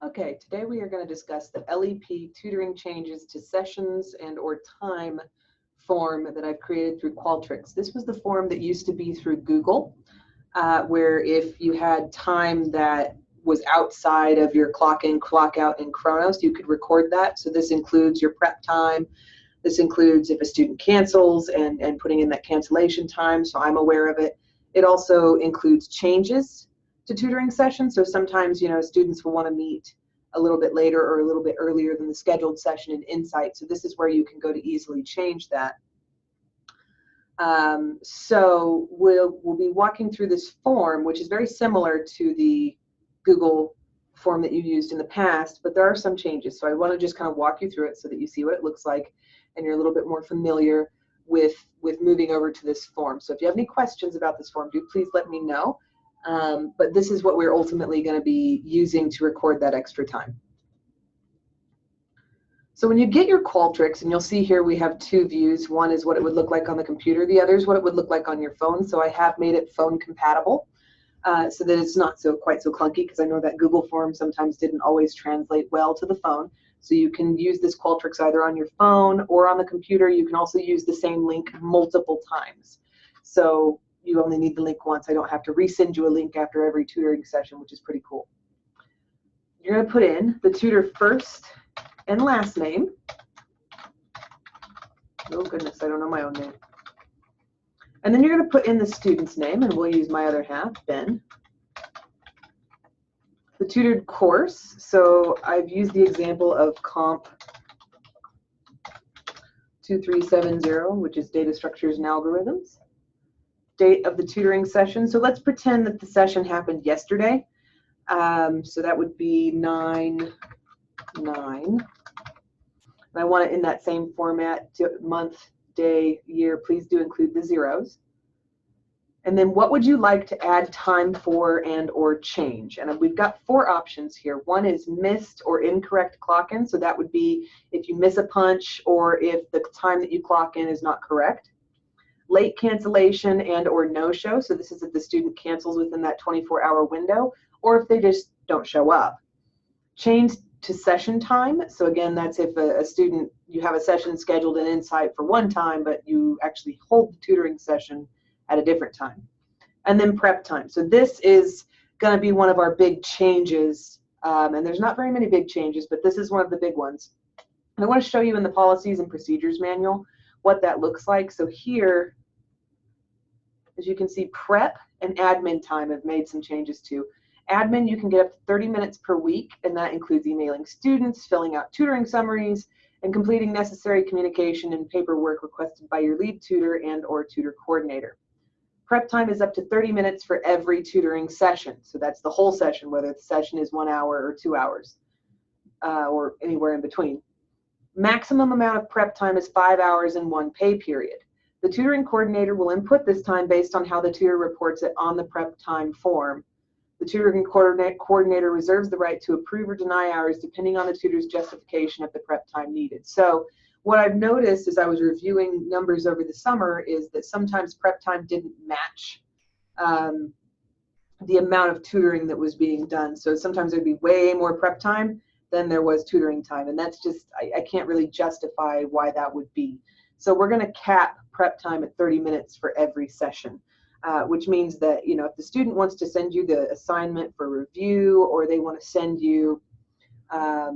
Okay, today we are going to discuss the LEP tutoring changes to sessions and or time form that I've created through Qualtrics. This was the form that used to be through Google, where if you had time that was outside of your clock in, clock out in Chronos, you could record that. So this includes your prep time. This includes if a student cancels and putting in that cancellation time, so I'm aware of it. It also includes changes to tutoring sessions. So sometimes, students will want to meet a little bit later or a little bit earlier than the scheduled session in Insight. So this is where you can go to easily change that. So we'll be walking through this form, which is very similar to the Google form that you used in the past, but there are some changes. So I want to just kind of walk you through it so that you see what it looks like and you're a little bit more familiar with moving over to this form. So if you have any questions about this form, do please let me know. But this is what we're ultimately going to be using to record that extra time. So when you get your Qualtrics, and you'll see here we have two views. One is what it would look like on the computer. The other is what it would look like on your phone. So I have made it phone compatible so that it's not quite so clunky, because I know that Google form sometimes didn't always translate well to the phone. So you can use this Qualtrics either on your phone or on the computer. You can also use the same link multiple times. So you only need the link once. I don't have to resend you a link after every tutoring session, which is pretty cool. You're going to put in the tutor first and last name. Oh goodness, I don't know my own name. And then you're going to put in the student's name, and we'll use my other half, Ben. The tutored course, so I've used the example of Comp 2370, which is Data Structures and Algorithms. Date of the tutoring session, so let's pretend that the session happened yesterday. So that would be 9/9. And I want it in that same format, month, day, year. Please do include the zeros. And then what would you like to add time for and or change? And we've got four options here. One is missed or incorrect clock in. So that would be if you miss a punch or if the time that you clock in is not correct. Late cancellation and or no-show. So this is if the student cancels within that 24-hour window or if they just don't show up. Change to session time. So again, that's if a student, you have a session scheduled in Insight for one time, but you actually hold the tutoring session at a different time. And then prep time. So this is going to be one of our big changes. And there's not very many big changes, but this is one of the big ones. And I want to show you in the policies and procedures manual what that looks like. So here, as you can see, prep and admin time have made some changes too. Admin, you can get up to 30 minutes per week, and that includes emailing students, filling out tutoring summaries, and completing necessary communication and paperwork requested by your lead tutor and or tutor coordinator. Prep time is up to 30 minutes for every tutoring session. So that's the whole session, whether the session is 1 hour or 2 hours or anywhere in between. Maximum amount of prep time is 5 hours in one pay period. The tutoring coordinator will input this time based on how the tutor reports it on the prep time form. The tutoring coordinator reserves the right to approve or deny hours depending on the tutor's justification of the prep time needed. So what I've noticed as I was reviewing numbers over the summer is that sometimes prep time didn't match the amount of tutoring that was being done. So sometimes there'd be way more prep time than there was tutoring time. And that's just, I can't really justify why that would be. So we're going to cap prep time at 30 minutes for every session. Which means that, if the student wants to send you the assignment for review or they want to send you, a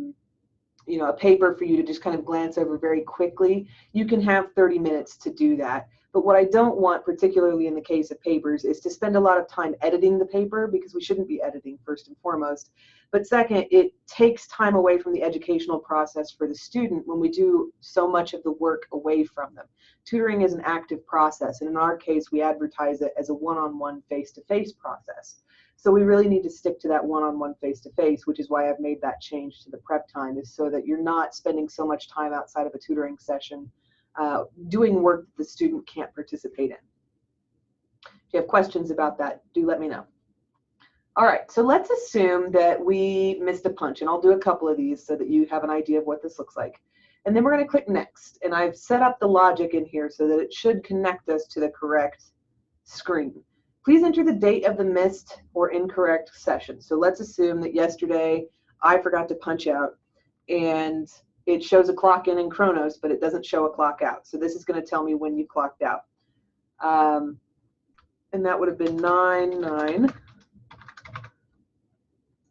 paper for you to just kind of glance over very quickly, you can have 30 minutes to do that. But what I don't want, particularly in the case of papers, is to spend a lot of time editing the paper, because we shouldn't be editing first and foremost. But second, it takes time away from the educational process for the student when we do so much of the work away from them. Tutoring is an active process, and in our case, we advertise it as a one-on-one face-to-face process. So we really need to stick to that one-on-one face-to-face, which is why I've made that change to the prep time, is so that you're not spending so much time outside of a tutoring session doing work that the student can't participate in. If you have questions about that, do let me know. All right, so let's assume that we missed a punch, and I'll do a couple of these so that you have an idea of what this looks like. And then we're going to click next, and I've set up the logic in here so that it should connect us to the correct screen. Please enter the date of the missed or incorrect session. So let's assume that yesterday I forgot to punch out, and it shows a clock in Chronos, but it doesn't show a clock out. So this is going to tell me when you clocked out. And that would have been 9/9.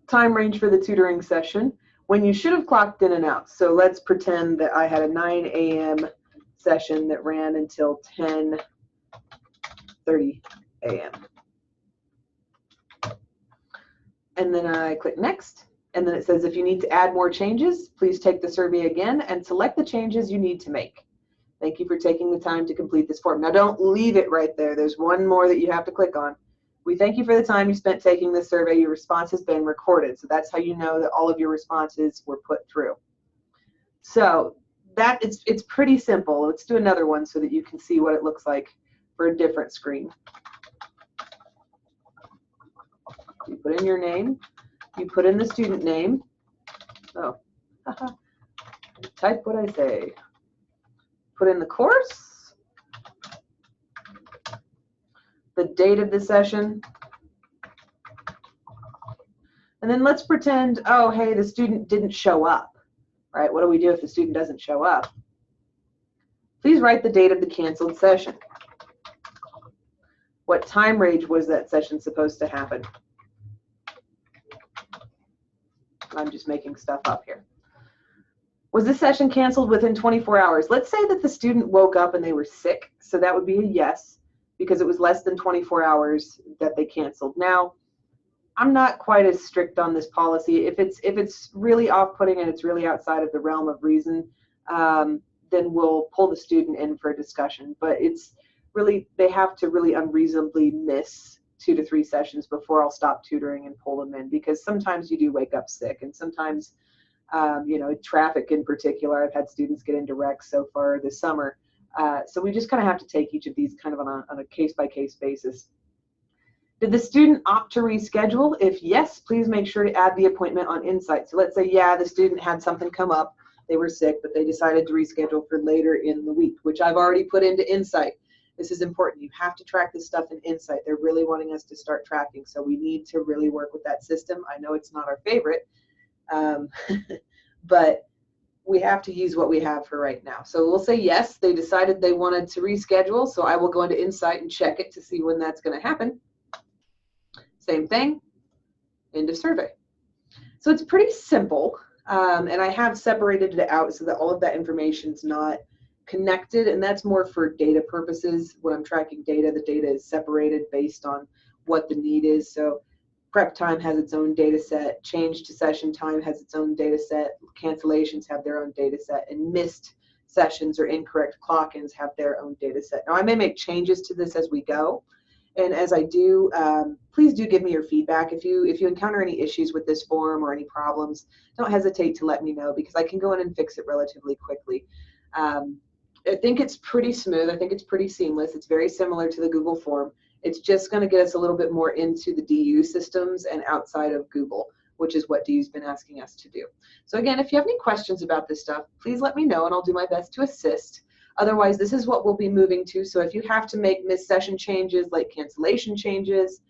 Time range for the tutoring session, when you should have clocked in and out. So let's pretend that I had a 9 a.m. session that ran until 10:30 a.m. And then I click next, and then it says if you need to add more changes, please take the survey again and select the changes you need to make. Thank you for taking the time to complete this form. Now don't leave it right there. There's one more that you have to click on. We thank you for the time you spent taking this survey. Your response has been recorded. So that's how you know that all of your responses were put through. So that it's pretty simple. Let's do another one so that you can see what it looks like for a different screen. You put in your name. You put in the student name. Oh, type what I say. Put in the course, the date of the session, and then let's pretend, oh, hey, the student didn't show up, right? What do we do if the student doesn't show up? Please write the date of the canceled session. What time range was that session supposed to happen? I'm just making stuff up here. Was this session canceled within 24 hours? Let's say that the student woke up and they were sick, so that would be a yes, because it was less than 24 hours that they canceled. Now, I'm not quite as strict on this policy. If it's really off-putting and it's really outside of the realm of reason, then we'll pull the student in for a discussion. But it's really, they have to really unreasonably miss 2 to 3 sessions before I'll stop tutoring and pull them in, because sometimes you do wake up sick, and sometimes you know, traffic in particular. I've had students get into wrecks so far this summer. So we just kind of have to take each of these kind of on a case-by-case basis. Did the student opt to reschedule? If yes, please make sure to add the appointment on Insight. So let's say, yeah, the student had something come up. They were sick, but they decided to reschedule for later in the week, which I've already put into Insight. This is important. You have to track this stuff in Insight. They're really wanting us to start tracking, so we need to really work with that system. I know it's not our favorite, but we have to use what we have for right now. So we'll say yes, they decided they wanted to reschedule, so I will go into Insight and check it to see when that's going to happen. Same thing, into survey. So it's pretty simple, and I have separated it out so that all of that information is not connected, and that's more for data purposes. When I'm tracking data, the data is separated based on what the need is. So prep time has its own data set, change to session time has its own data set, cancellations have their own data set, and missed sessions or incorrect clock-ins have their own data set. Now I may make changes to this as we go, and as I do, please do give me your feedback. If you encounter any issues with this form or any problems, don't hesitate to let me know, because I can go in and fix it relatively quickly. I think it's pretty smooth. I think it's pretty seamless. It's very similar to the Google form. It's just going to get us a little bit more into the DU systems and outside of Google, which is what DU's been asking us to do. So again, if you have any questions about this stuff, please let me know and I'll do my best to assist. Otherwise, this is what we'll be moving to. So if you have to make missed session changes like cancellation changes,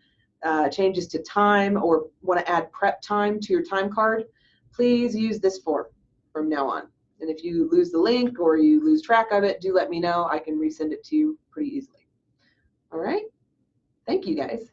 changes to time, or want to add prep time to your time card, please use this form from now on. And if you lose the link or you lose track of it, do let me know. I can resend it to you pretty easily. All right. Thank you, guys.